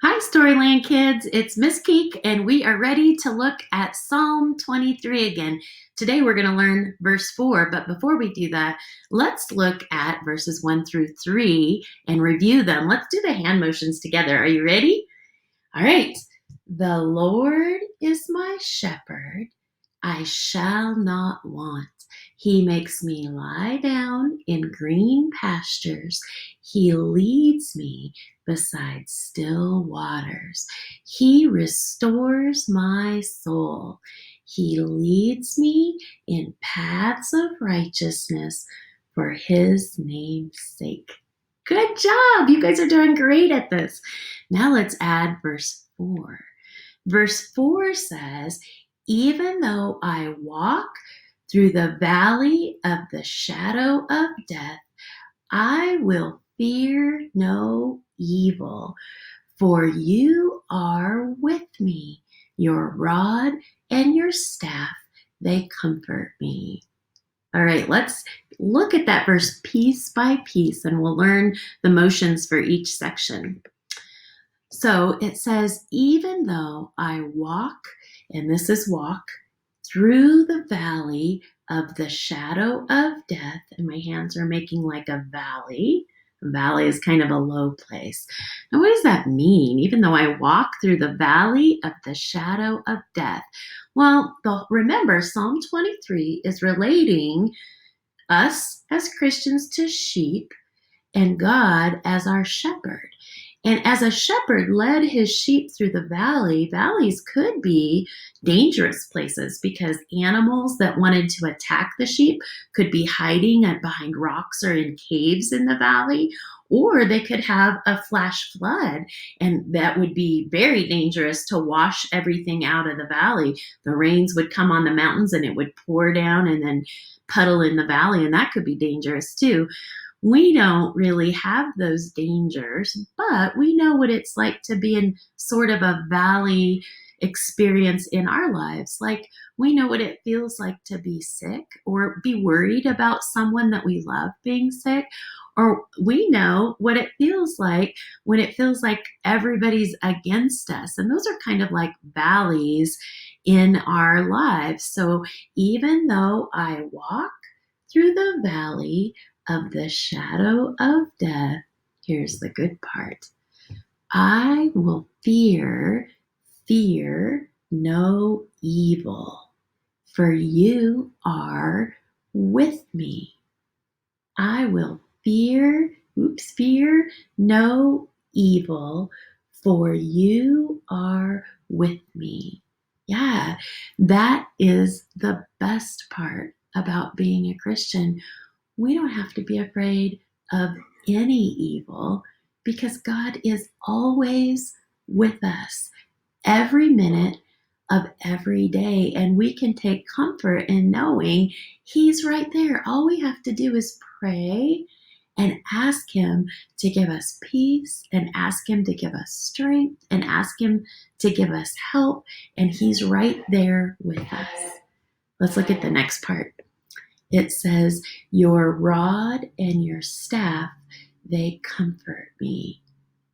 Hi, Storyland kids. It's Miss Keek, and we are ready to look at Psalm 23 again. Today, we're going to learn verse 4, but before we do that, let's look at verses 1 through 3 and review them. Let's do the hand motions together. Are you ready? All right. The Lord is my shepherd. I shall not want. He makes me lie down in green pastures. He leads me beside still waters. He restores my soul. He leads me in paths of righteousness for his name's sake. Good job. You guys are doing great at this. Now let's add verse 4. Verse 4 says, even though I walk through the valley of the shadow of death, I will fear no evil, for you are with me. Your rod and your staff, they comfort me. All right, let's look at that verse piece by piece, and we'll learn the motions for each section. So it says, even though I walk, and this is walk, through the valley of the shadow of death, and my hands are making like a valley. A valley is kind of a low place. Now, what does that mean? Even though I walk through the valley of the shadow of death. Well, remember, Psalm 23 is relating us as Christians to sheep and God as our shepherd. And as a shepherd led his sheep through the valley, valleys could be dangerous places because animals that wanted to attack the sheep could be hiding behind rocks or in caves in the valley, or they could have a flash flood, and that would be very dangerous to wash everything out of the valley. The rains would come on the mountains and it would pour down and then puddle in the valley, and that could be dangerous too. We don't really have those dangers, but we know what it's like to be in sort of a valley experience in our lives. Like, we know what it feels like to be sick or be worried about someone that we love being sick, or we know what it feels like when it feels like everybody's against us. And those are kind of like valleys in our lives. So even though I walk through the valley of the shadow of death, here's the good part. I will fear no evil, for you are with me. I will fear no evil, for you are with me. Yeah, that is the best part about being a Christian. We don't have to be afraid of any evil because God is always with us every minute of every day. And we can take comfort in knowing he's right there. All we have to do is pray and ask him to give us peace and ask him to give us strength and ask him to give us help. And he's right there with us. Let's look at the next part. It says, your rod and your staff, they comfort me.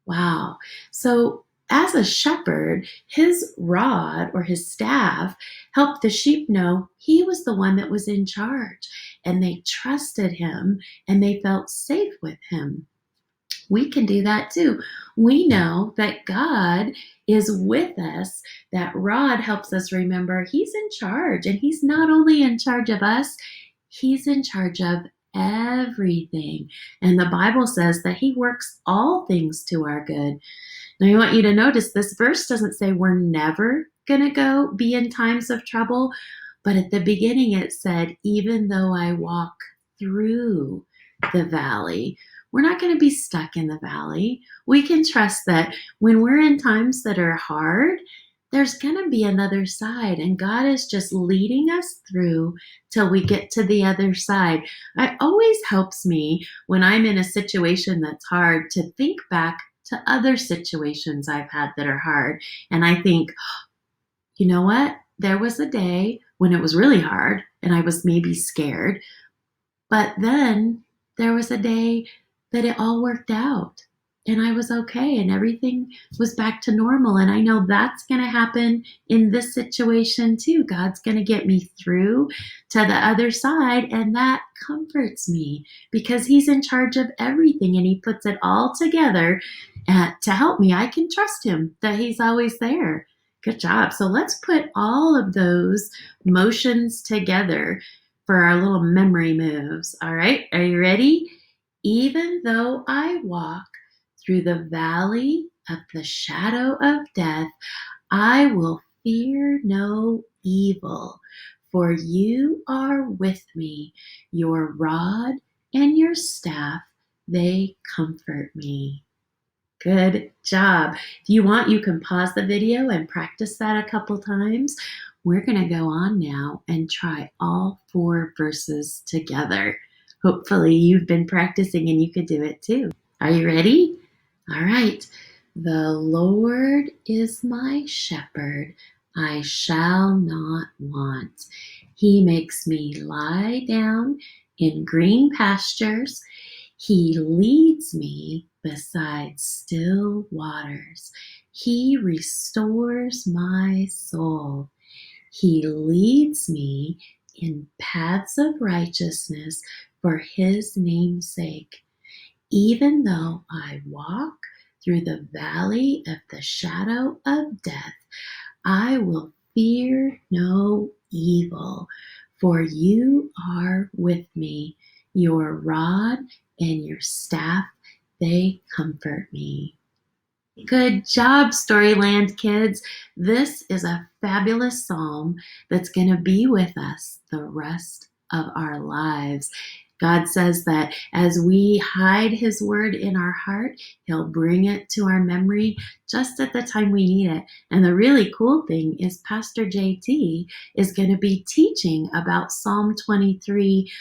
Wow. So as a shepherd, his rod or his staff helped the sheep know he was the one that was in charge, and they trusted him and they felt safe with him. We can do that too. We know that God is with us. That rod helps us remember he's in charge, and he's not only in charge of us, he's in charge of everything. And the Bible says that he works all things to our good. Now, I want you to notice this verse doesn't say we're never going to be in times of trouble. But at the beginning, it said, even though I walk through the valley, we're not going to be stuck in the valley. We can trust that when we're in times that are hard, there's going to be another side, and God is just leading us through till we get to the other side. It always helps me when I'm in a situation that's hard to think back to other situations I've had that are hard. And I think, you know what? There was a day when it was really hard and I was maybe scared, but then there was a day that it all worked out. and I was okay and everything was back to normal. And I know that's going to happen in this situation too. God's going to get me through to the other side, and that comforts me because He's in charge of everything and He puts it all together to help me. I can trust Him that He's always there. Good job. So let's put all of those motions together for our little memory moves. All right, are you ready? Even though I walk through the valley of the shadow of death, I will fear no evil, for you are with me. Your rod and your staff, they comfort me. Good job. If you want, you can pause the video and practice that a couple times. We're going to go on now and try all 4 verses together. Hopefully you've been practicing and you could do it too. Are you ready? All right. The Lord is my shepherd. I shall not want. He makes me lie down in green pastures. He leads me beside still waters. He restores my soul. He leads me in paths of righteousness for His name's sake. Even though I walk through the valley of the shadow of death, I will fear no evil, for you are with me. Your rod and your staff, they comfort me. Good job, Storyland kids. This is a fabulous psalm that's going to be with us the rest of our lives. God says that as we hide His word in our heart, He'll bring it to our memory just at the time we need it. And the really cool thing is Pastor JT is going to be teaching about Psalm 23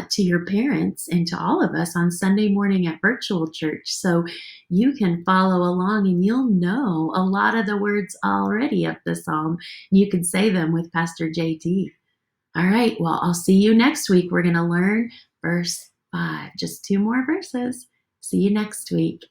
to your parents and to all of us on Sunday morning at virtual church. So you can follow along and you'll know a lot of the words already of the psalm. You can say them with Pastor JT. All right, well, I'll see you next week. We're going to learn verse 5, just 2 more verses. See you next week.